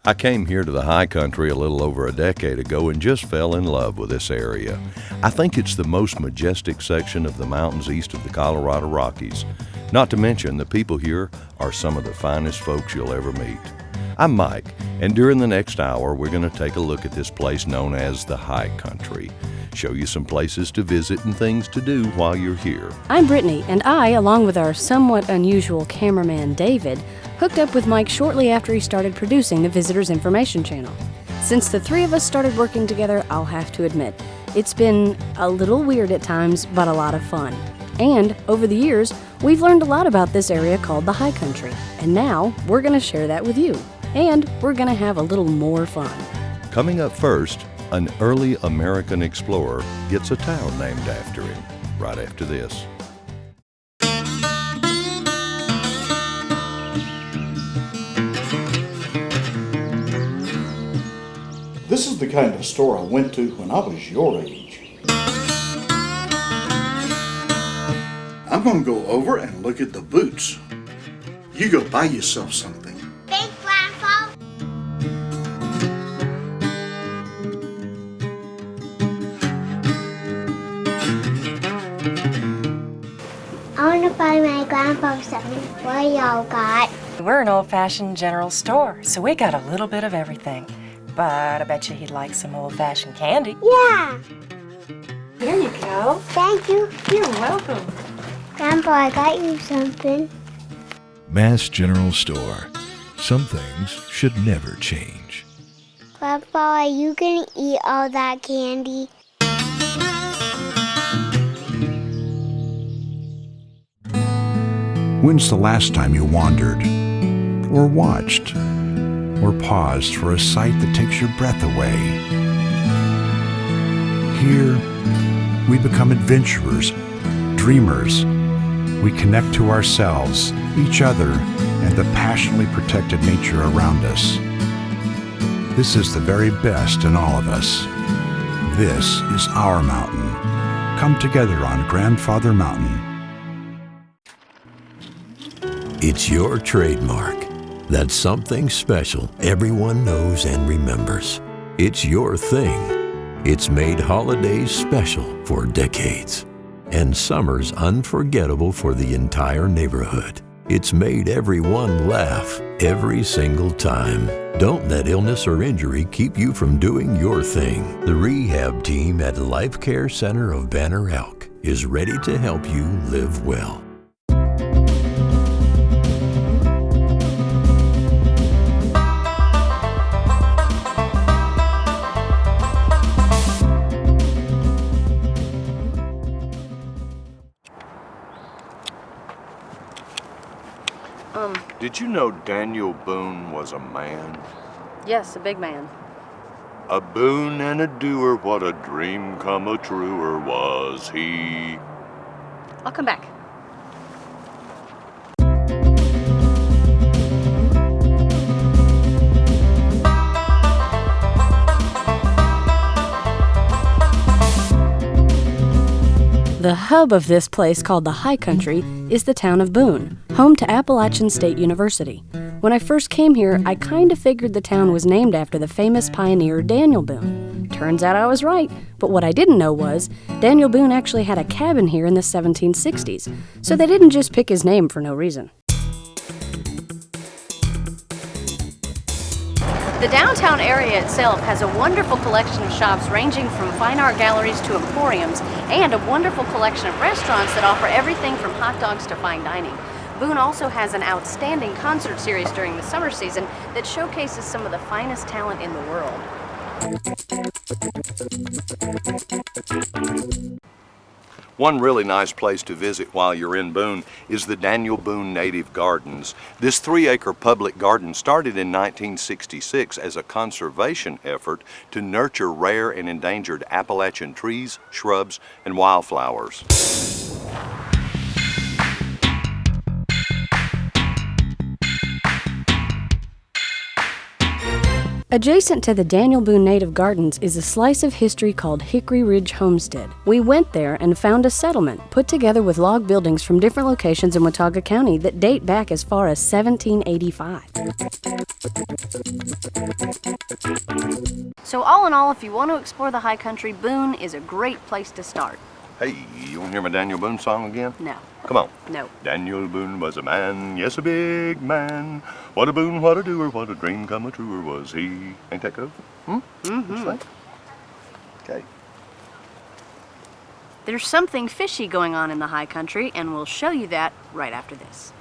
I came here to the high country a little over a decade ago and just fell in love with this area. I think it's the most majestic section of the mountains east of the Colorado Rockies. Not to mention, the people here are some of the finest folks you'll ever meet. I'm Mike, and during the next hour, we're going to take a look at this place known as the high country. Show you some places to visit and things to do while you're here. I'm Brittany, and I, along with our somewhat unusual cameraman David, hooked up with Mike shortly after he started producing the Visitors Information Channel. Since the three of us started working together, I'll have to admit, it's been a little weird at times, but a lot of fun. And over the years, we've learned a lot about this area called the high country. And now, we're going to share that with you. And we're going to have a little more fun. Coming up first, an early American explorer gets a town named after him. Right after this. This is the kind of store I went to when I was your age. I'm going to go over and look at the boots. You go buy yourself something. Big Grandpa. I want to buy my grandpa something. What y'all got? We're an old-fashioned general store, so we got a little bit of everything. But I bet you he'd like some old-fashioned candy. Yeah. Here you go. Thank you. You're welcome. Grandpa, I got you something. Mass General Store. Some things should never change. Grandpa, are you going to eat all that candy? When's the last time you wandered, or watched, or paused for a sight that takes your breath away? Here, we become adventurers, dreamers. We connect to ourselves, each other, and the passionately protected nature around us. This is the very best in all of us. This is our mountain. Come together on Grandfather Mountain. It's your trademark. That's something special everyone knows and remembers. It's your thing. It's made holidays special for decades, and summers unforgettable for the entire neighborhood. It's made everyone laugh every single time. Don't let illness or injury keep you from doing your thing. The rehab team at Life Care Center of Banner Elk is ready to help you live well. Did you know Daniel Boone was a man? Yes, a big man. A boon and a doer, what a dream come a truer was he. I'll come back. The hub of this place called the High Country is the town of Boone, home to Appalachian State University. When I first came here, I kind of figured the town was named after the famous pioneer Daniel Boone. Turns out I was right, but what I didn't know was Daniel Boone actually had a cabin here in the 1760s, so they didn't just pick his name for no reason. The downtown area itself has a wonderful collection of shops ranging from fine art galleries to emporiums, and a wonderful collection of restaurants that offer everything from hot dogs to fine dining. Boone also has an outstanding concert series during the summer season that showcases some of the finest talent in the world. One really nice place to visit while you're in Boone is the Daniel Boone Native Gardens. This 3-acre public garden started in 1966 as a conservation effort to nurture rare and endangered Appalachian trees, shrubs, and wildflowers. Adjacent to the Daniel Boone Native Gardens is a slice of history called Hickory Ridge Homestead. We went there and found a settlement put together with log buildings from different locations in Watauga County that date back as far as 1785. So all in all, if you want to explore the high country, Boone is a great place to start. Hey, you want to hear my Daniel Boone song again? No. Come on. No. Daniel Boone was a man, yes, a big man. What a boon, what a doer, what a dream come a truer was he. Ain't that good? Mm-hmm. Okay. There's something fishy going on in the high country, and we'll show you that right after this.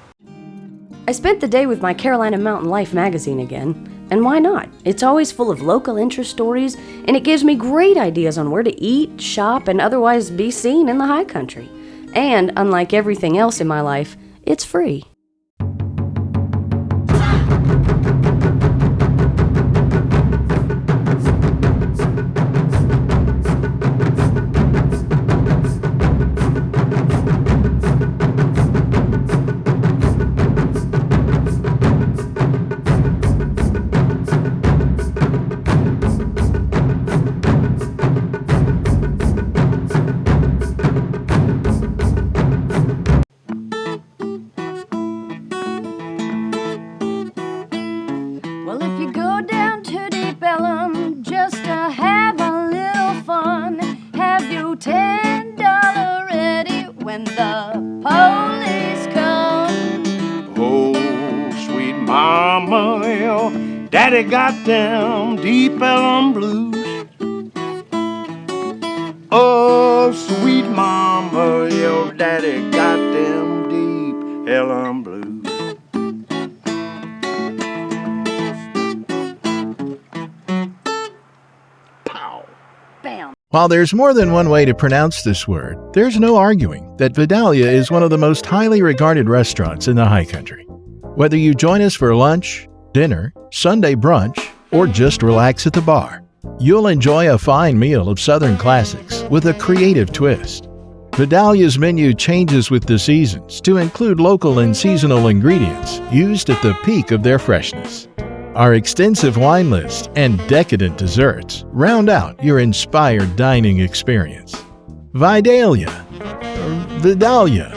I spent the day with my Carolina Mountain Life magazine again, and why not? It's always full of local interest stories, and it gives me great ideas on where to eat, shop, and otherwise be seen in the high country. And unlike everything else in my life, it's free. Daddy got them deep Helen blues. Oh, sweet mama, your daddy got them deep Helen blues. Pow. Bam. While there's more than one way to pronounce this word, there's no arguing that Vidalia is one of the most highly regarded restaurants in the high country. Whether you join us for lunch, dinner, Sunday brunch, or just relax at the bar, you'll enjoy a fine meal of Southern classics with a creative twist. Vidalia's menu changes with the seasons to include local and seasonal ingredients used at the peak of their freshness. Our extensive wine list and decadent desserts round out your inspired dining experience. Vidalia, or Vidalia,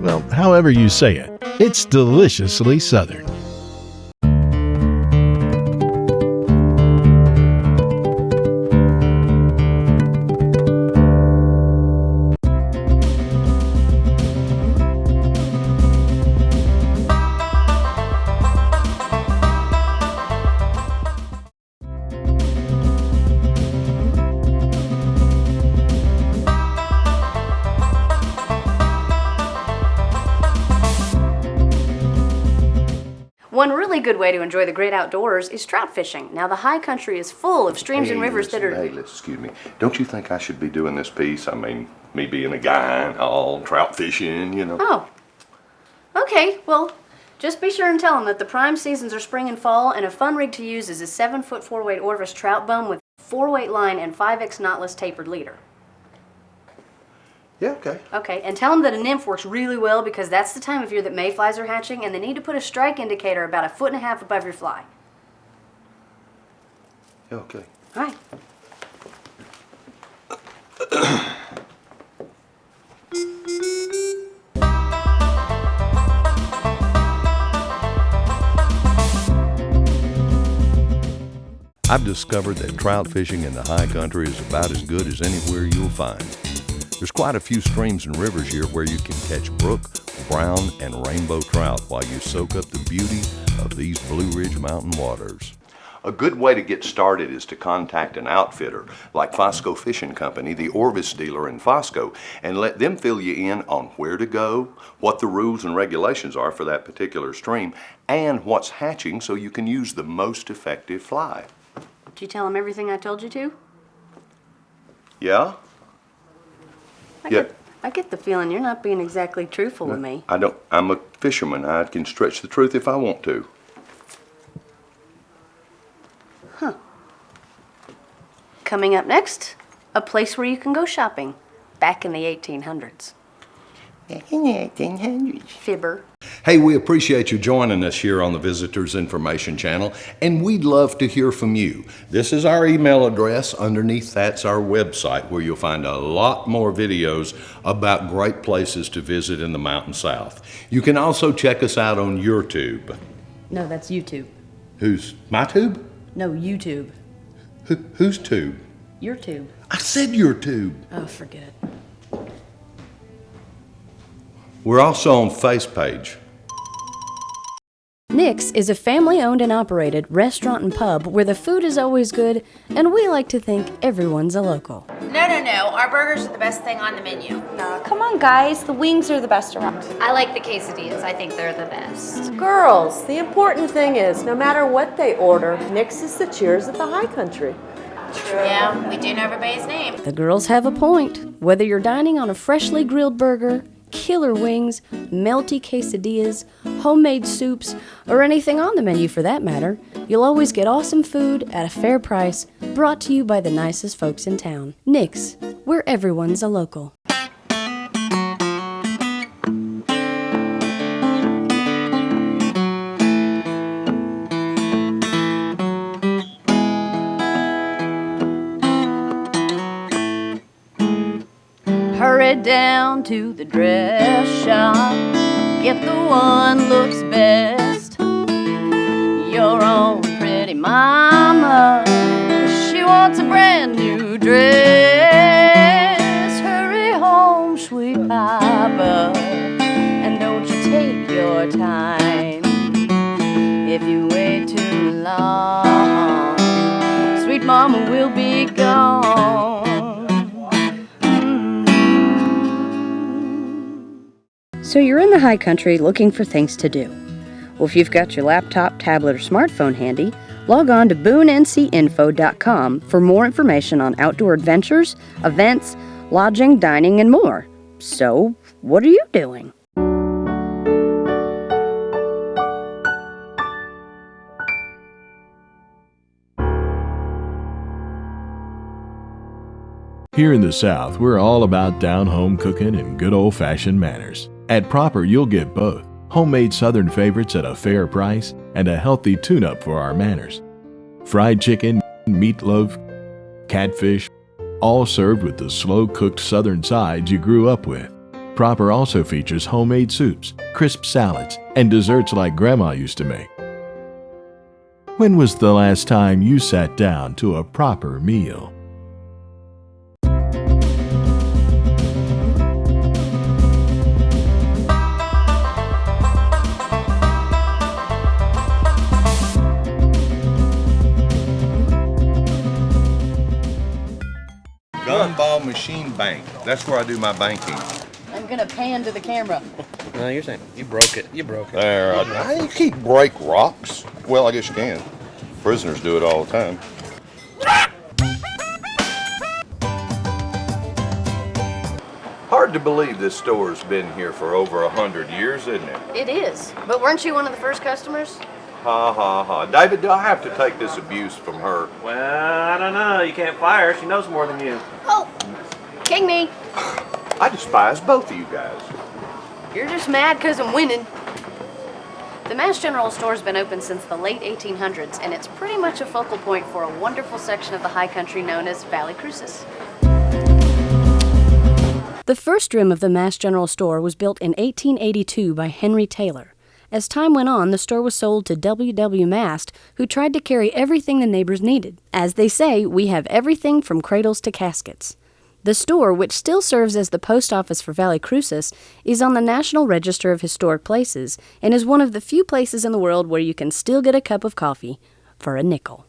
well, however you say it, it's deliciously Southern. One really good way to enjoy the great outdoors is trout fishing. Now, the high country is full of streams and rivers that are... Hey, excuse me. Don't you think I should be doing this piece? I mean, me being a guy and all, trout fishing, you know. Oh. Okay, well, just be sure and tell them that the prime seasons are spring and fall, and a fun rig to use is a 7-foot 4-weight Orvis trout bone with 4-weight line and 5X knotless tapered leader. Yeah, okay. Okay, and tell them that a nymph works really well because that's the time of year that mayflies are hatching, and they need to put a strike indicator about 1.5 foot above your fly. Yeah, okay. All right. I've discovered that trout fishing in the high country is about as good as anywhere you'll find. There's quite a few streams and rivers here where you can catch brook, brown, and rainbow trout while you soak up the beauty of these Blue Ridge Mountain waters. A good way to get started is to contact an outfitter like Fosco Fishing Company, the Orvis dealer in Fosco, and let them fill you in on where to go, what the rules and regulations are for that particular stream, and what's hatching so you can use the most effective fly. Did you tell them everything I told you to? Yeah? I get the feeling you're not being exactly truthful with me. I don't. I'm a fisherman. I can stretch the truth if I want to. Huh. Coming up next, a place where you can go shopping. Back in the 1800s. Back in the 1800s. Fibber. Hey, we appreciate you joining us here on the Visitors Information Channel, and we'd love to hear from you. This is our email address. Underneath that's our website, where you'll find a lot more videos about great places to visit in the Mountain South. You can also check us out on YouTube. No, that's YouTube. Who's my tube? No, YouTube. Whose tube? Your tube. I said your tube. Oh, forget it. We're also on FacePage. Nick's is a family-owned and operated restaurant and pub where the food is always good, and we like to think everyone's a local. No. Our burgers are the best thing on the menu. Come on, guys. The wings are the best around. I like the quesadillas. I think they're the best. Girls, the important thing is, no matter what they order, Nick's is the cheers of the high country. True. Yeah, we do know everybody's name. The girls have a point. Whether you're dining on a freshly grilled burger, killer wings, melty quesadillas, homemade soups, or anything on the menu for that matter, you'll always get awesome food at a fair price, brought to you by the nicest folks in town. Nick's, where everyone's a local. Hurry down to the dress shop, get the one looks best. Your own pretty mama, she wants a brand new dress. Hurry home, sweet papa, and don't you take your time. If you wait too long, sweet mama will be gone. So you're in the high country looking for things to do. Well, if you've got your laptop, tablet, or smartphone handy, log on to boonencinfo.com for more information on outdoor adventures, events, lodging, dining, and more. So, what are you doing? Here in the South, we're all about down-home cooking and good old-fashioned manners. At Proper, you'll get both. Homemade Southern favorites at a fair price and a healthy tune-up for our manners. Fried chicken, meatloaf, catfish, all served with the slow-cooked Southern sides you grew up with. Proper also features homemade soups, crisp salads, and desserts like Grandma used to make. When was the last time you sat down to a proper meal? Gumball Machine Bank. That's where I do my banking. I'm gonna pan to the camera. No, you're saying you broke it. You broke it. There, I can't break rocks. Well, I guess you can. Prisoners do it all the time. Hard to believe this store's been here for over 100 years, isn't it? It is. But weren't you one of the first customers? Ha ha ha. David, do I have to take this abuse from her? Well, I don't know. You can't fire her. She knows more than you. Oh, king me. I despise both of you guys. You're just mad because I'm winning. The Mass General Store's been open since the late 1800s, and it's pretty much a focal point for a wonderful section of the high country known as Valley Crucis. The first room of the Mass General Store was built in 1882 by Henry Taylor. As time went on, the store was sold to W.W. Mast, who tried to carry everything the neighbors needed. As they say, we have everything from cradles to caskets. The store, which still serves as the post office for Valley Crucis, is on the National Register of Historic Places and is one of the few places in the world where you can still get a cup of coffee for a nickel.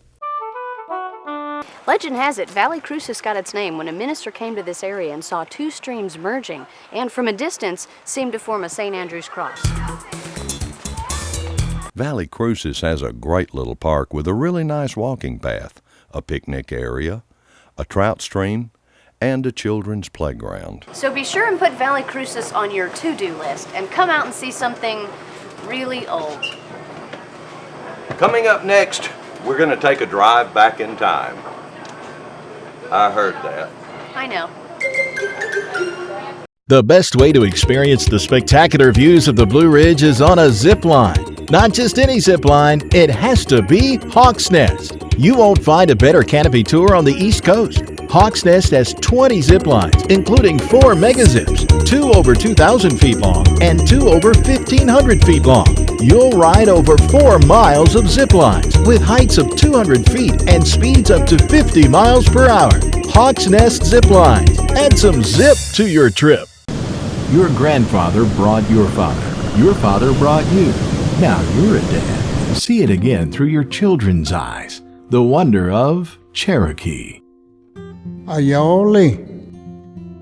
Legend has it, Valley Crucis got its name when a minister came to this area and saw two streams merging and from a distance seemed to form a St. Andrew's cross. Valley Crucis has a great little park with a really nice walking path, a picnic area, a trout stream, and a children's playground. So be sure and put Valley Crucis on your to-do list and come out and see something really old. Coming up next, we're going to take a drive back in time. I heard that. I know. The best way to experience the spectacular views of the Blue Ridge is on a zip line. Not just any zip line, it has to be Hawk's Nest. You won't find a better canopy tour on the East Coast. Hawk's Nest has 20 zip lines, including 4 mega zips, 2 over 2,000 feet long and 2 over 1,500 feet long. You'll ride over 4 miles of zip lines with heights of 200 feet and speeds up to 50 miles per hour. Hawk's Nest zip lines. Add some zip to your trip. Your grandfather brought your father. Your father brought you. Now you're a dad. See it again through your children's eyes. The wonder of Cherokee. Aioli.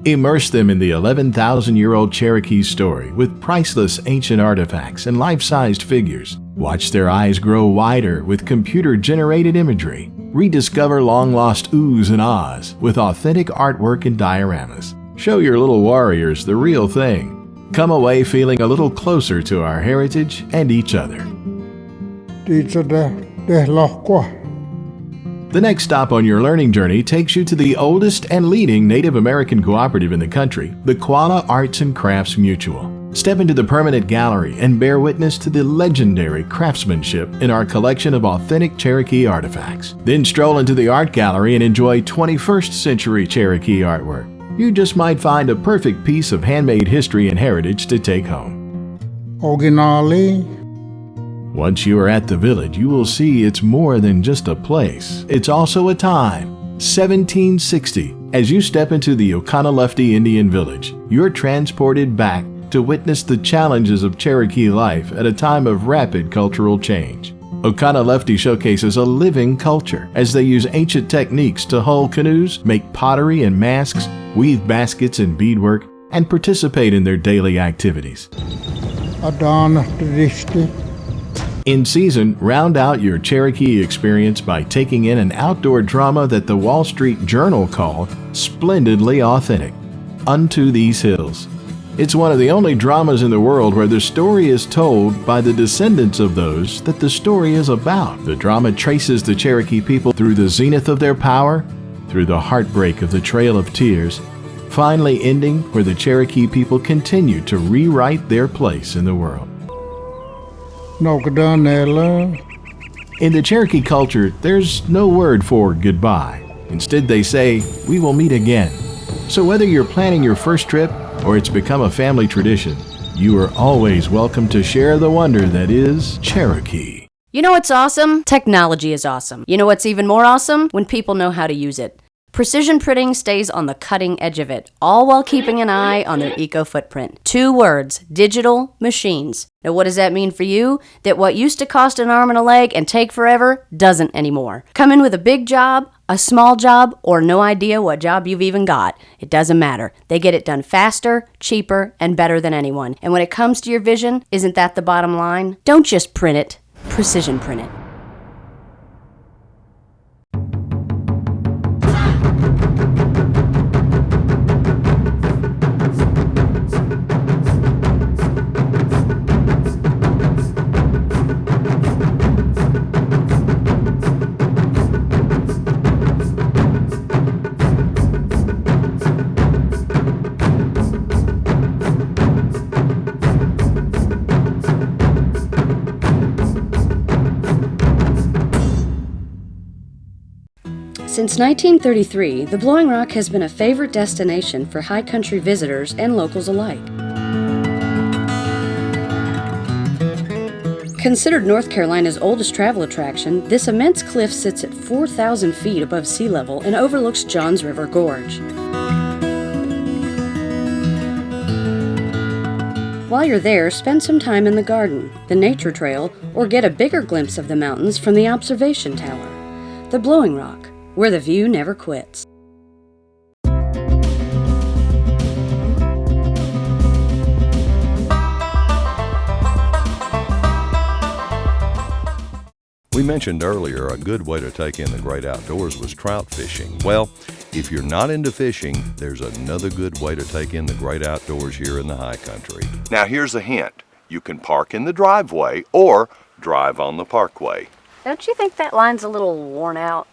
Immerse them in the 11,000-year-old Cherokee story with priceless ancient artifacts and life-sized figures. Watch their eyes grow wider with computer-generated imagery. Rediscover long-lost oohs and ahs with authentic artwork and dioramas. Show your little warriors the real thing. Come away feeling a little closer to our heritage and each other. The next stop on your learning journey takes you to the oldest and leading Native American cooperative in the country, the Qualla Arts and Crafts Mutual. Step into the permanent gallery and bear witness to the legendary craftsmanship in our collection of authentic Cherokee artifacts. Then stroll into the art gallery and enjoy 21st century Cherokee artwork. You just might find a perfect piece of handmade history and heritage to take home. Originally. Once you are at the village, you will see it's more than just a place. It's also a time. 1760. As you step into the Oconaluftee Indian Village, you're transported back to witness the challenges of Cherokee life at a time of rapid cultural change. Oconaluftee showcases a living culture as they use ancient techniques to hull canoes, make pottery and masks, weave baskets and beadwork, and participate in their daily activities. In season, round out your Cherokee experience by taking in an outdoor drama that the Wall Street Journal called splendidly authentic, Unto These Hills. It's one of the only dramas in the world where the story is told by the descendants of those that the story is about. The drama traces the Cherokee people through the zenith of their power, through the heartbreak of the Trail of Tears, finally ending where the Cherokee people continue to rewrite their place in the world. In the Cherokee culture, there's no word for goodbye. Instead, they say, "We will meet again." So whether you're planning your first trip or it's become a family tradition, you are always welcome to share the wonder that is Cherokee. You know what's awesome? Technology is awesome. You know what's even more awesome? When people know how to use it. Precision Printing stays on the cutting edge of it, all while keeping an eye on their eco-footprint. 2 words, digital machines. Now what does that mean for you? That what used to cost an arm and a leg and take forever doesn't anymore. Come in with a big job, a small job, or no idea what job you've even got. It doesn't matter. They get it done faster, cheaper, and better than anyone. And when it comes to your vision, isn't that the bottom line? Don't just print it, precision print it. Since 1933, the Blowing Rock has been a favorite destination for high country visitors and locals alike. Considered North Carolina's oldest travel attraction, this immense cliff sits at 4,000 feet above sea level and overlooks Johns River Gorge. While you're there, spend some time in the garden, the nature trail, or get a bigger glimpse of the mountains from the observation tower. The Blowing Rock, where the view never quits. We mentioned earlier a good way to take in the great outdoors was trout fishing. Well, if you're not into fishing, there's another good way to take in the great outdoors here in the high country. Now here's a hint. You can park in the driveway or drive on the parkway. Don't you think that line's a little worn out?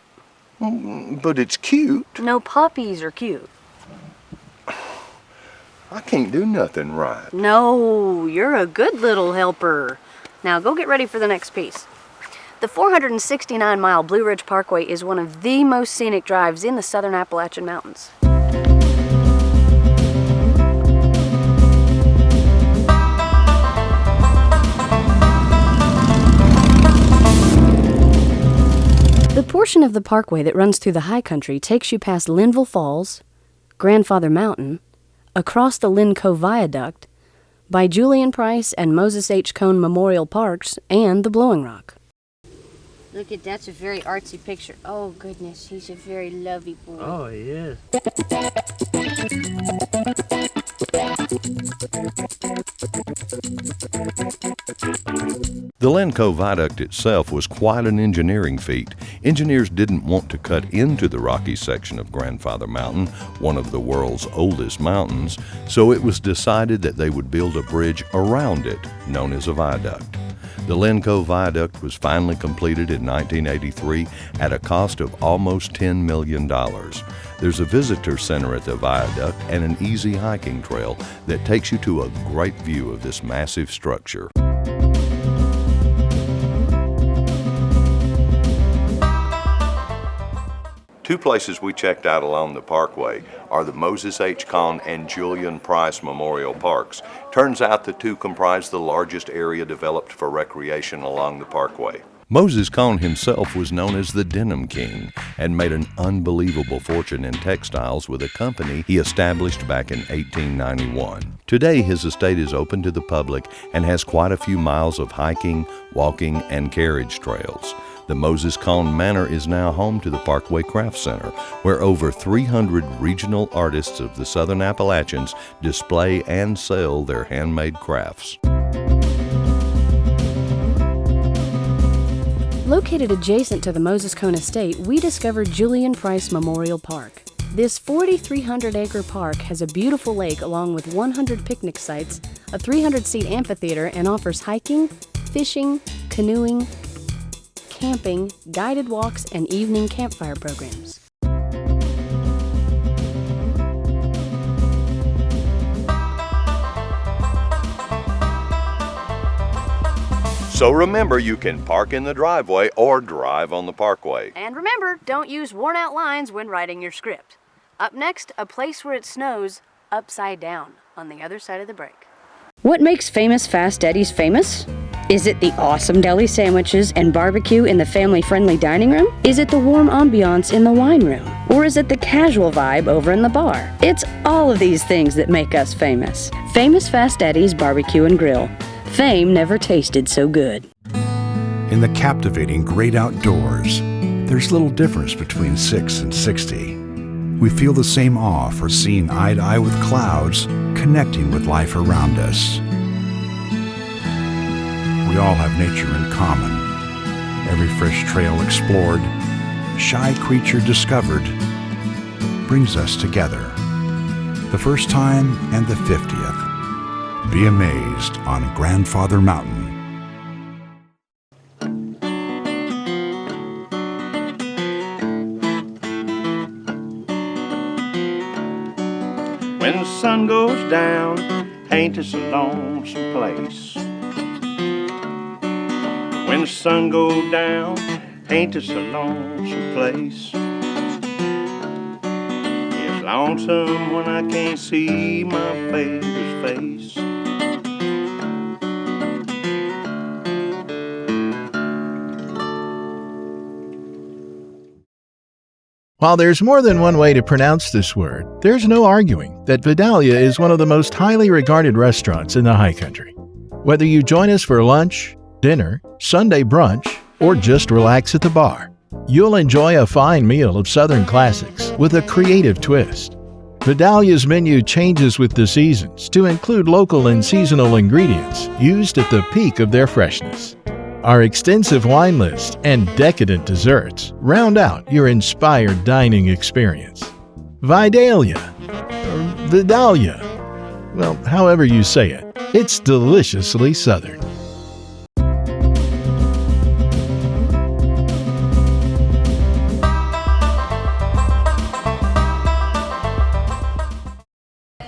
But it's cute. No, puppies are cute. I can't do nothing right. No, you're a good little helper. Now go get ready for the next piece. The 469-mile Blue Ridge Parkway is one of the most scenic drives in the southern Appalachian Mountains. The portion of the parkway that runs through the high country takes you past Linville Falls, Grandfather Mountain, across the Lynn Cove Viaduct, by Julian Price and Moses H. Cone Memorial Parks, and the Blowing Rock. Look at that's a very artsy picture. Oh goodness, he's a very lovey boy. Oh, he is. The Lynn Cove Viaduct itself was quite an engineering feat. Engineers didn't want to cut into the rocky section of Grandfather Mountain, one of the world's oldest mountains, so it was decided that they would build a bridge around it, known as a viaduct. The Lynn Cove Viaduct was finally completed in 1983 at a cost of almost $10 million. There's a visitor center at the viaduct and an easy hiking trail that takes you to a great view of this massive structure. Two places we checked out along the parkway are the Moses H. Cone and Julian Price Memorial Parks. Turns out the two comprise the largest area developed for recreation along the parkway. Moses Cone himself was known as the Denim King and made an unbelievable fortune in textiles with a company he established back in 1891. Today, his estate is open to the public and has quite a few miles of hiking, walking, and carriage trails. The Moses Cone Manor is now home to the Parkway Craft Center, where over 300 regional artists of the Southern Appalachians display and sell their handmade crafts. Located adjacent to the Moses Cone Estate, we discovered Julian Price Memorial Park. This 4,300-acre park has a beautiful lake along with 100 picnic sites, a 300-seat amphitheater, and offers hiking, fishing, canoeing, camping, guided walks, and evening campfire programs. So remember, you can park in the driveway or drive on the parkway. And remember, don't use worn-out lines when writing your script. Up next, a place where it snows upside down on the other side of the break. What makes famous Fast Eddie's famous? Is it the awesome deli sandwiches and barbecue in the family-friendly dining room? Is it the warm ambiance in the wine room? Or is it the casual vibe over in the bar? It's all of these things that make us famous. Famous Fast Eddie's Barbecue and Grill. Fame never tasted so good. In the captivating great outdoors, there's little difference between 6 and 60. We feel the same awe for seeing eye to eye with clouds, connecting with life around us. We all have nature in common. Every fresh trail explored, shy creature discovered, brings us together. The first time and the 50th. Be amazed on Grandfather Mountain. When the sun goes down, ain't this a lonesome place? When the sun goes down, ain't this a lonesome place? It's lonesome when I can't see my baby's face. While there's more than one way to pronounce this word, there's no arguing that Vidalia is one of the most highly regarded restaurants in the high country. Whether you join us for lunch, dinner, Sunday brunch, or just relax at the bar, you'll enjoy a fine meal of Southern classics with a creative twist. Vidalia's menu changes with the seasons to include local and seasonal ingredients used at the peak of their freshness. Our extensive wine list and decadent desserts round out your inspired dining experience. Vidalia, or Vidalia, well, however you say it, it's deliciously Southern.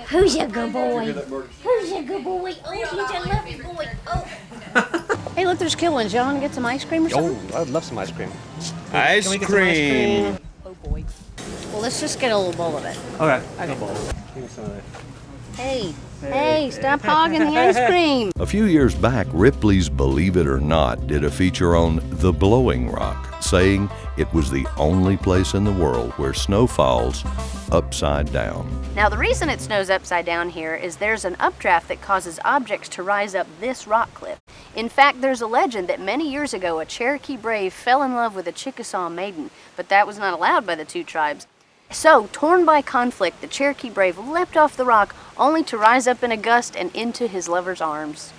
Who's a good boy? Who's a good boy? Oh, he's a lovely boy. Oh. Hey, look, there's Killins. Y'all want to get some ice cream or something? Oh, I'd love some ice cream. Ice Can we get some ice cream? Oh, boy. Well, let's just get a little bowl of it. Okay. Give me some of that. Hey, stop hogging the ice cream. A few years back, Ripley's Believe It or Not did a feature on the Blowing Rock, saying it was the only place in the world where snow falls upside down. Now, the reason it snows upside down here is there's an updraft that causes objects to rise up this rock cliff. In fact, there's a legend that many years ago a Cherokee brave fell in love with a Chickasaw maiden, but that was not allowed by the two tribes. So, torn by conflict, the Cherokee brave leapt off the rock only to rise up in a gust and into his lover's arms.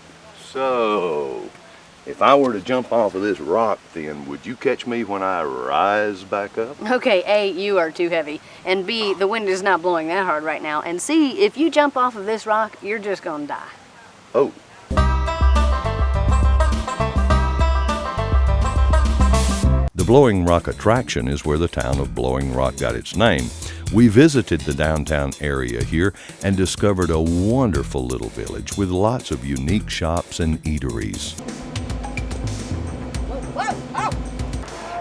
So, if I were to jump off of this rock, then would you catch me when I rise back up? Okay, A, you are too heavy, and B, the wind is not blowing that hard right now, and C, if you jump off of this rock, you're just gonna die. Oh. The Blowing Rock attraction is where the town of Blowing Rock got its name. We visited the downtown area here and discovered a wonderful little village with lots of unique shops and eateries.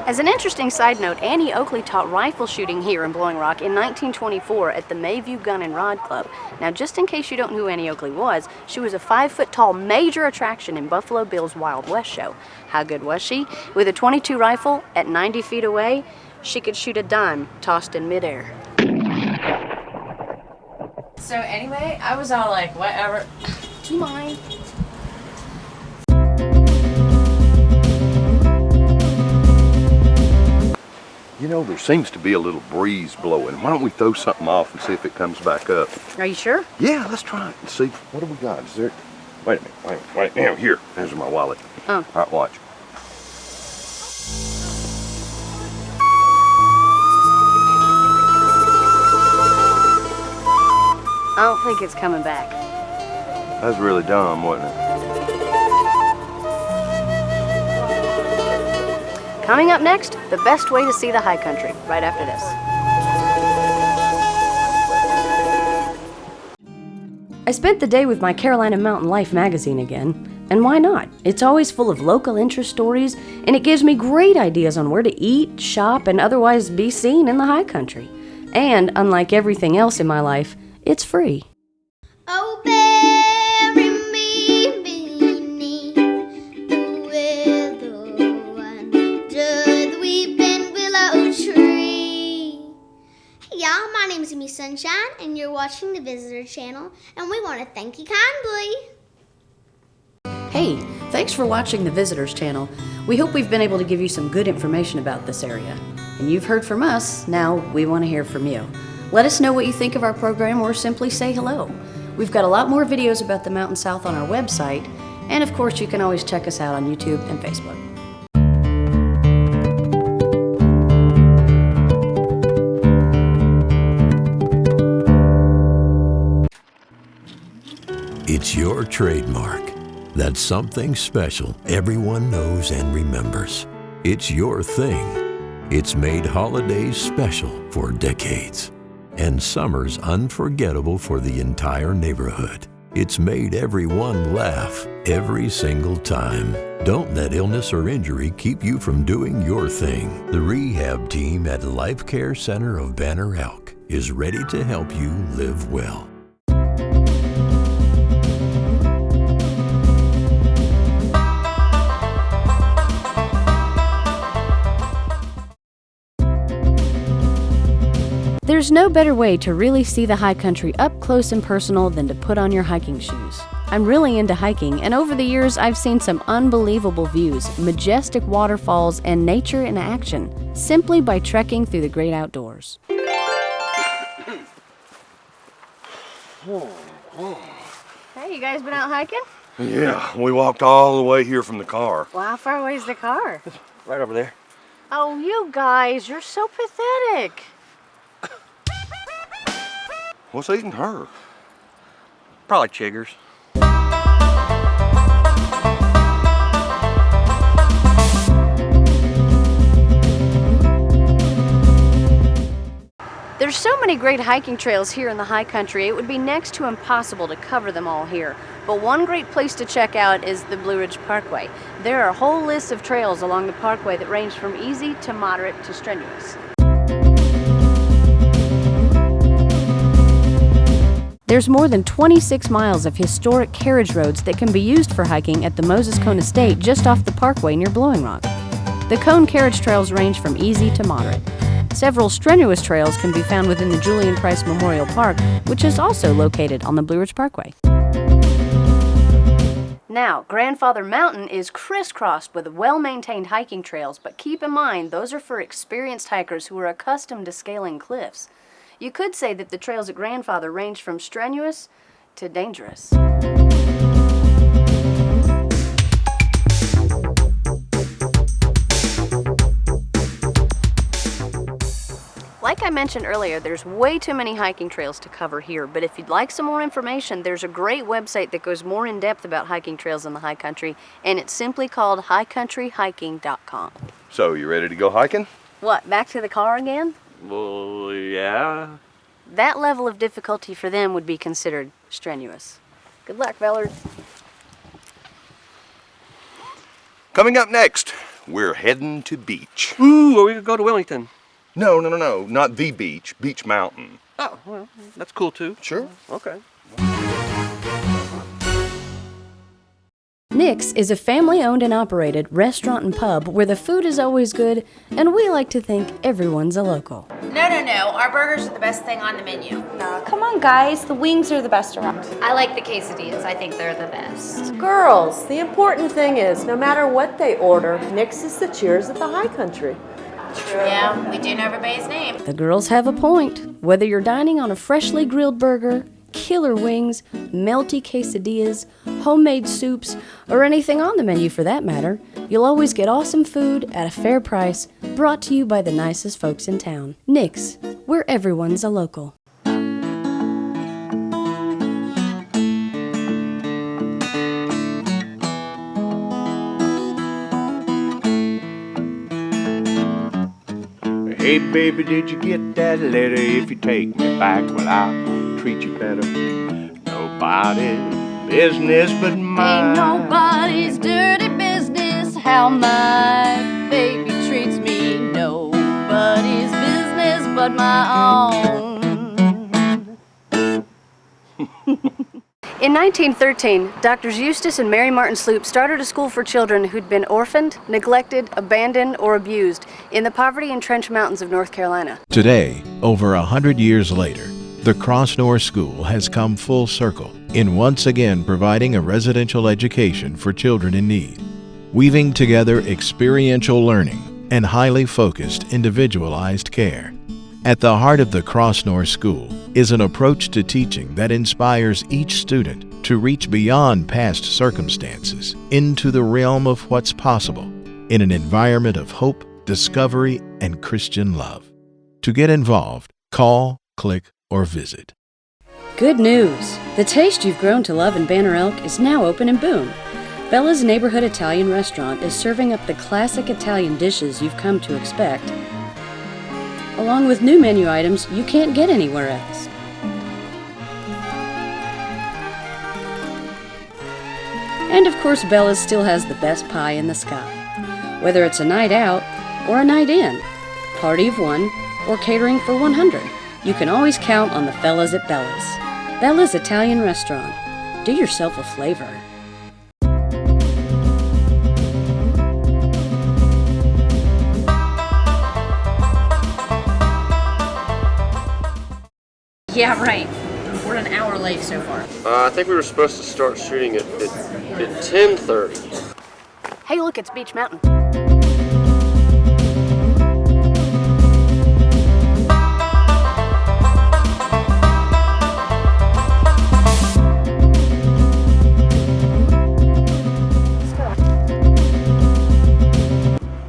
As an interesting side note, Annie Oakley taught rifle shooting here in Blowing Rock in 1924 at the Mayview Gun and Rod Club. Now, just in case you don't know who Annie Oakley was, she was a 5-foot-tall major attraction in Buffalo Bill's Wild West show. How good was she? With a .22 rifle at 90 feet away, she could shoot a dime tossed in midair. So anyway, I was all like, whatever. Do you mind? You know, there seems to be a little breeze blowing. Why don't we throw something off and see if it comes back up? Are you sure? Yeah, let's try it and see. What do we got? Is there... Wait a minute. Wait. Now, here. There's my wallet. Oh. All right, watch. I don't think it's coming back. That was really dumb, wasn't it? Coming up next, the best way to see the high country, right after this. I spent the day with my Carolina Mountain Life magazine again, and why not? It's always full of local interest stories, and it gives me great ideas on where to eat, shop, and otherwise be seen in the high country. And, unlike everything else in my life, it's free. Oh, bury me beneath the willow under the weeping willow tree. Hey y'all, my name is Amy Sunshine, and you're watching the Visitor Channel, and we want to thank you kindly. Hey, thanks for watching the Visitors Channel. We hope we've been able to give you some good information about this area. And you've heard from us, now we want to hear from you. Let us know what you think of our program or simply say hello. We've got a lot more videos about the Mountain South on our website, and of course you can always check us out on YouTube and Facebook. It's your trademark. That's something special everyone knows and remembers. It's your thing. It's made holidays special for decades and summers unforgettable for the entire neighborhood. It's made everyone laugh every single time. Don't let illness or injury keep you from doing your thing. The rehab team at Life Care Center of Banner Elk is ready to help you live well. There's no better way to really see the high country up close and personal than to put on your hiking shoes. I'm really into hiking, and over the years I've seen some unbelievable views, majestic waterfalls, and nature in action, simply by trekking through the great outdoors. Hey, you guys been out hiking? Yeah, we walked all the way here from the car. Well, how far away is the car? Right over there. Oh, you guys, you're so pathetic. What's eating her? Probably chiggers. The There's so many great hiking trails here in the high country, it would be next to impossible to cover them all here. But one great place to check out is the Blue Ridge Parkway. There are whole lists of trails along the parkway that range from easy to moderate to strenuous. There's more than 26 miles of historic carriage roads that can be used for hiking at the Moses Cone Estate just off the parkway near Blowing Rock. The Cone carriage trails range from easy to moderate. Several strenuous trails can be found within the Julian Price Memorial Park, which is also located on the Blue Ridge Parkway. Now, Grandfather Mountain is crisscrossed with well-maintained hiking trails, but keep in mind those are for experienced hikers who are accustomed to scaling cliffs. You could say that the trails at Grandfather range from strenuous to dangerous. Like I mentioned earlier, there's way too many hiking trails to cover here, but if you'd like some more information, there's a great website that goes more in depth about hiking trails in the high country, and it's simply called highcountryhiking.com. So, you ready to go hiking? What, back to the car again? Well, yeah. That level of difficulty for them would be considered strenuous. Good luck, fellers. Coming up next, we're heading to Beech. Ooh, are we gonna go to Wellington? No, not the beach, Beech Mountain. Oh, well, that's cool too. Sure. Okay. Nick's is a family-owned and operated restaurant and pub where the food is always good, and we like to think everyone's a local. No. Our burgers are the best thing on the menu. Come on, guys. The wings are the best around. I like the quesadillas. I think they're the best. Girls, the important thing is, no matter what they order, Nick's is the cheers of the high country. True. Yeah, we do know everybody's name. The girls have a point. Whether you're dining on a freshly grilled burger, killer wings, melty quesadillas, homemade soups, or anything on the menu for that matter, you'll always get awesome food at a fair price, brought to you by the nicest folks in town. Nick's, where everyone's a local. Hey baby, did you get that letter? If you take me back, well I'll treat you better. Nobody's business but mine. Ain't nobody's dirty business how my baby treats me. Nobody's business but my own. In 1913, Doctors Eustace and Mary Martin Sloop started a school for children who'd been orphaned, neglected, abandoned, or abused in the poverty-entrenched mountains of North Carolina. Today, over 100 years later, the Crossnor School has come full circle in once again providing a residential education for children in need, weaving together experiential learning and highly focused individualized care. At the heart of the Crossnor School is an approach to teaching that inspires each student to reach beyond past circumstances into the realm of what's possible in an environment of hope, discovery, and Christian love. To get involved, call, click, or visit. Good news! The taste you've grown to love in Banner Elk is now open in Boone. Bella's Neighborhood Italian Restaurant is serving up the classic Italian dishes you've come to expect, along with new menu items you can't get anywhere else. And of course, Bella's still has the best pie in the sky. Whether it's a night out or a night in, party of one, or catering for 100, you can always count on the fellas at Bella's. Bella's Italian Restaurant. Do yourself a flavor. Yeah, right. We're an hour late so far. I think we were supposed to start shooting at 10:30. Hey, look, it's Beech Mountain.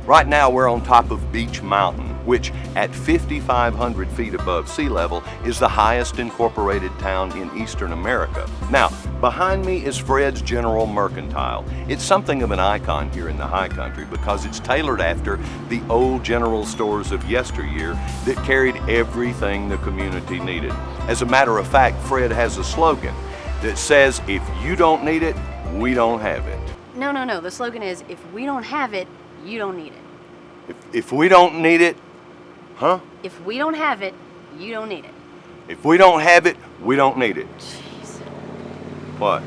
Right now we're on top of Beech Mountain. which at 5,500 feet above sea level is the highest incorporated town in eastern America. Now, behind me is Fred's General Mercantile. It's something of an icon here in the high country because it's tailored after the old general stores of yesteryear that carried everything the community needed. As a matter of fact, Fred has a slogan that says, if you don't need it, we don't have it. No. The slogan is, if we don't have it, you don't need it. If we don't need it, huh? If we don't have it, you don't need it. If we don't have it, we don't need it. Jeez. What?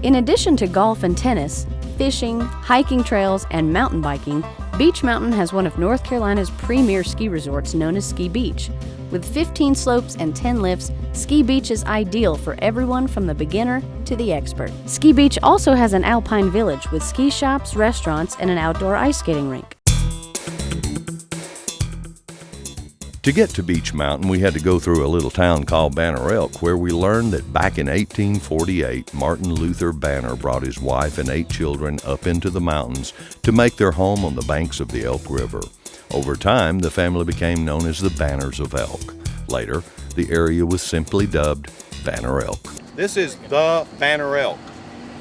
In addition to golf and tennis, fishing, hiking trails, and mountain biking, Beech Mountain has one of North Carolina's premier ski resorts known as Ski Beech. With 15 slopes and 10 lifts, Ski Beech is ideal for everyone from the beginner to the expert. Ski Beech also has an Alpine village with ski shops, restaurants, and an outdoor ice skating rink. To get to Beech Mountain, we had to go through a little town called Banner Elk, where we learned that back in 1848, Martin Luther Banner brought his wife and 8 children up into the mountains to make their home on the banks of the Elk River. Over time, the family became known as the Banners of Elk. Later, the area was simply dubbed Banner Elk. This is the Banner Elk.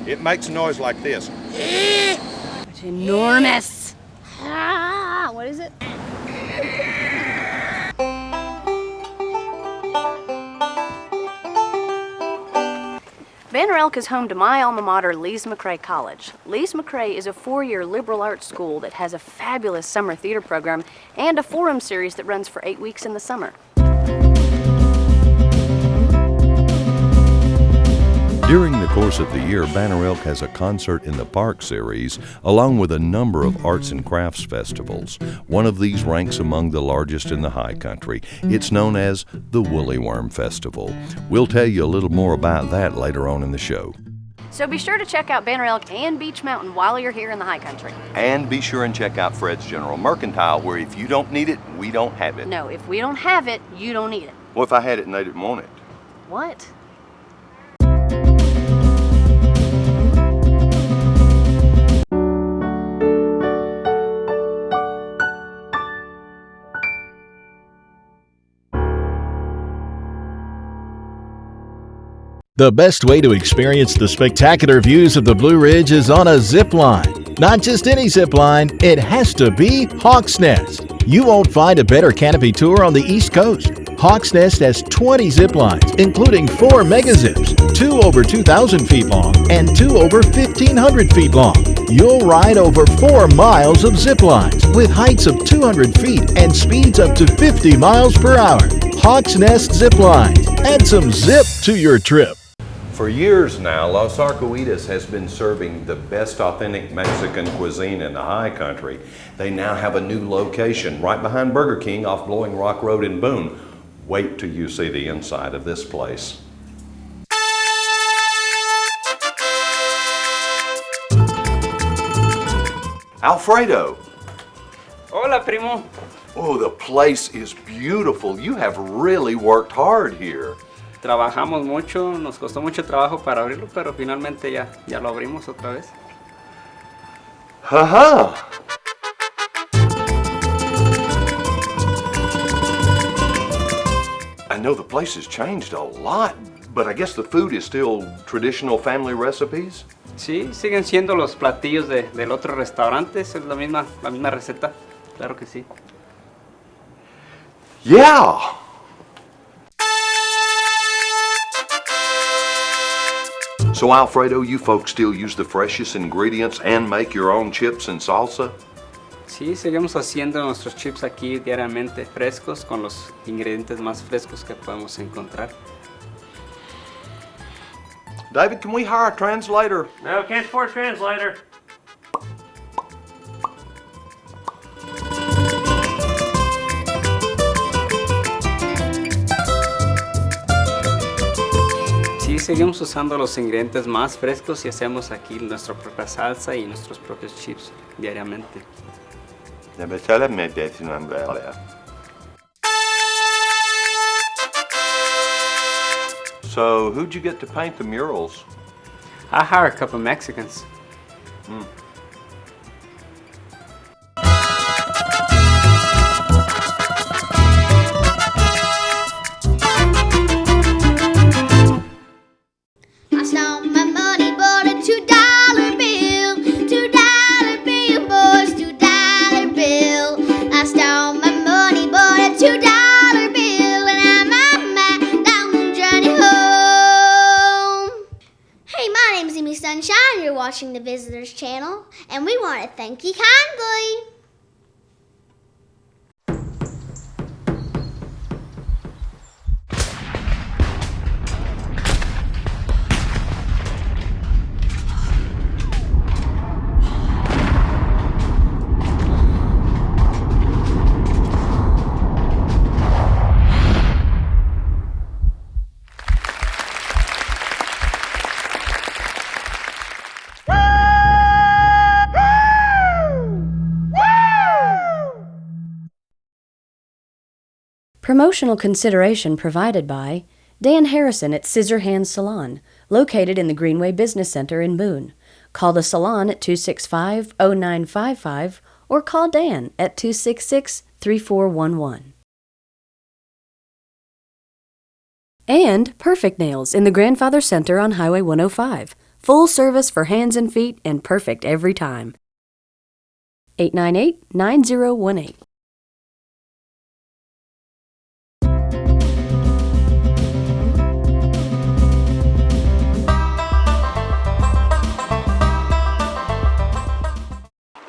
It makes a noise like this. It's enormous. What is it? Banner Elk is home to my alma mater, Lees-McRae College. Lees-McRae is a 4-year liberal arts school that has a fabulous summer theater program and a forum series that runs for 8 weeks in the summer. During the course of the year, Banner Elk has a Concert in the Park series, along with a number of arts and crafts festivals. One of these ranks among the largest in the high country. It's known as the Woolly Worm Festival. We'll tell you a little more about that later on in the show. So be sure to check out Banner Elk and Beech Mountain while you're here in the high country. And be sure and check out Fred's General Mercantile, where if you don't need it, we don't have it. No, if we don't have it, you don't need it. Well, if I had it and they didn't want it? What? The best way to experience the spectacular views of the Blue Ridge is on a zip line. Not just any zip line, it has to be Hawk's Nest. You won't find a better canopy tour on the East Coast. Hawk's Nest has 20 zip lines, including 4 mega zips, 2 over 2,000 feet long and 2 over 1,500 feet long. You'll ride over 4 miles of zip lines with heights of 200 feet and speeds up to 50 miles per hour. Hawk's Nest zip lines. Add some zip to your trip. For years now, Los Arcoitas has been serving the best authentic Mexican cuisine in the high country. They now have a new location right behind Burger King off Blowing Rock Road in Boone. Wait till you see the inside of this place. Alfredo. Hola, primo. Oh, the place is beautiful. You have really worked hard here. Trabajamos mucho, nos costó mucho trabajo para abrirlo, pero finalmente ya lo abrimos otra vez. Haha. I know the place has changed a lot, but I guess the food is still traditional family recipes? Sí, siguen siendo los platillos del otro restaurante, es la misma receta, claro que sí. Yeah! So Alfredo, you folks still use the freshest ingredients and make your own chips and salsa? Sí, seguimos haciendo nuestros chips aquí diariamente frescos con los ingredientes más frescos que podemos encontrar. David, can we hire a translator? No, can't afford a translator. Sí, seguimos usando los ingredientes más frescos y hacemos aquí nuestra propia salsa y nuestros propios chips diariamente. So, who'd you get to paint the murals? I hired a couple of Mexicans. watching the Visitors Channel, and we want to thank you kindly. Promotional consideration provided by Dan Harrison at Scissor Hands Salon, located in the Greenway Business Center in Boone. Call the salon at 265-0955 or call Dan at 266-3411. And Perfect Nails in the Grandfather Center on Highway 105. Full service for hands and feet and perfect every time. 898-9018.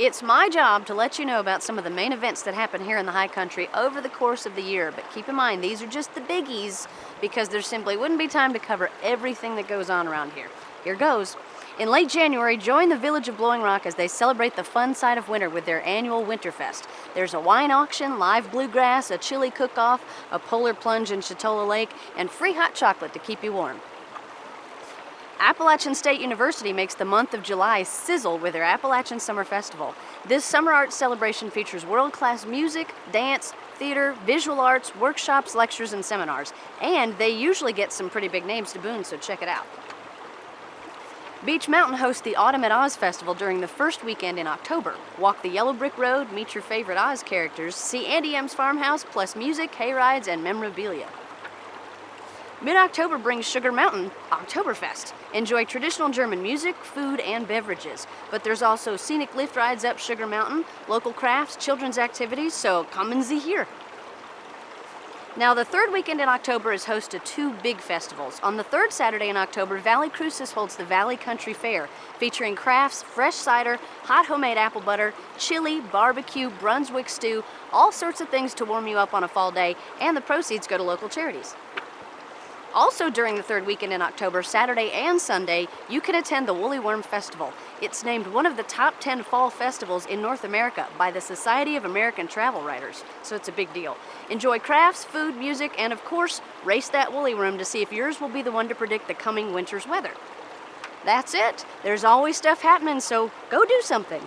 It's my job to let you know about some of the main events that happen here in the high country over the course of the year, but keep in mind these are just the biggies because there simply wouldn't be time to cover everything that goes on around here. Here goes. In late January, join the village of Blowing Rock as they celebrate the fun side of winter with their annual Winterfest. There's a wine auction, live bluegrass, a chili cook-off, a polar plunge in Chatola Lake, and free hot chocolate to keep you warm. Appalachian State University makes the month of July sizzle with their Appalachian Summer Festival. This summer arts celebration features world-class music, dance, theater, visual arts, workshops, lectures, and seminars. And they usually get some pretty big names to Boone, so check it out. Beech Mountain hosts the Autumn at Oz Festival during the first weekend in October. Walk the Yellow Brick Road, meet your favorite Oz characters, see Andy M's farmhouse, plus music, hayrides, and memorabilia. Mid-October brings Sugar Mountain Oktoberfest. Enjoy traditional German music, food, and beverages. But there's also scenic lift rides up Sugar Mountain, local crafts, children's activities, so come and see here. Now, the third weekend in October is host to two big festivals. On the third Saturday in October, Valley Cruises holds the Valley Country Fair, featuring crafts, fresh cider, hot homemade apple butter, chili, barbecue, Brunswick stew, all sorts of things to warm you up on a fall day, and the proceeds go to local charities. Also during the third weekend in October, Saturday and Sunday, you can attend the Woolly Worm Festival. It's named one of the top 10 fall festivals in North America by the Society of American Travel Writers, so it's a big deal. Enjoy crafts, food, music, and of course, race that woolly worm to see if yours will be the one to predict the coming winter's weather. That's it. There's always stuff happening, so go do something.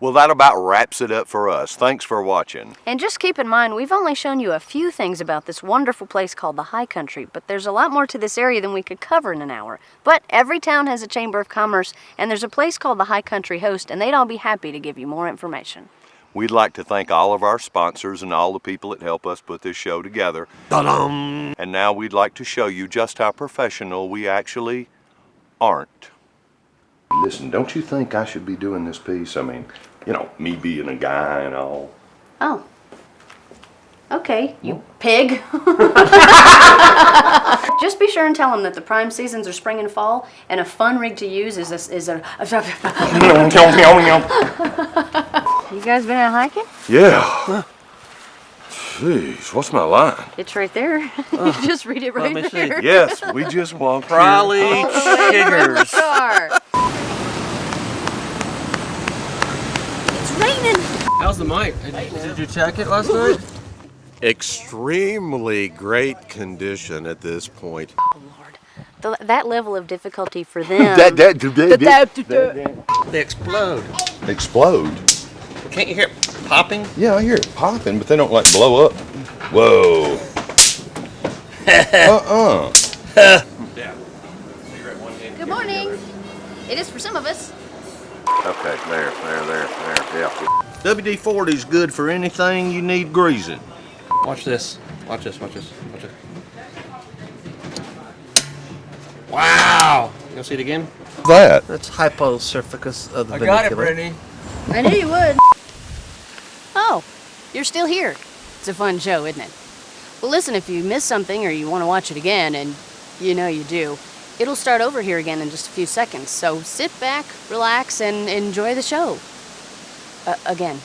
Well, that about wraps it up for us. Thanks for watching. And just keep in mind, we've only shown you a few things about this wonderful place called the High Country, but there's a lot more to this area than we could cover in an hour. But every town has a Chamber of Commerce, and there's a place called the High Country Host, and they'd all be happy to give you more information. We'd like to thank all of our sponsors and all the people that help us put this show together. Ta-dum! And now we'd like to show you just how professional we actually aren't. Listen, don't you think I should be doing this piece? I mean, you know, me being a guy and all. Oh. Okay, you pig. Just be sure and tell them that the prime seasons are spring and fall, and a fun rig to use is a You guys been out hiking? Yeah. Jeez, what's my line? It's right there. Just read it right there. Yes, we just walked Raleigh Chiggers. It's raining. How's the mic? Did you check it last night? Extremely great condition at this point. Oh, Lord. That level of difficulty for them. They explode. Explode? Can't you hear it popping? Yeah, I hear it popping, but they don't like blow up. Whoa. Yeah. Good morning. It is for some of us. Okay, there, yeah. WD-40 is good for anything you need greasing. Watch this. Watch this. Wow! You gonna see it again? What's that? That's hyposurficus of the I got it, Brittany. I knew you would. Oh, you're still here. It's a fun show, isn't it? Well, listen, if you missed something or you want to watch it again, and You know you do. It'll start over here again in just a few seconds, so sit back, relax, and enjoy the show. Again.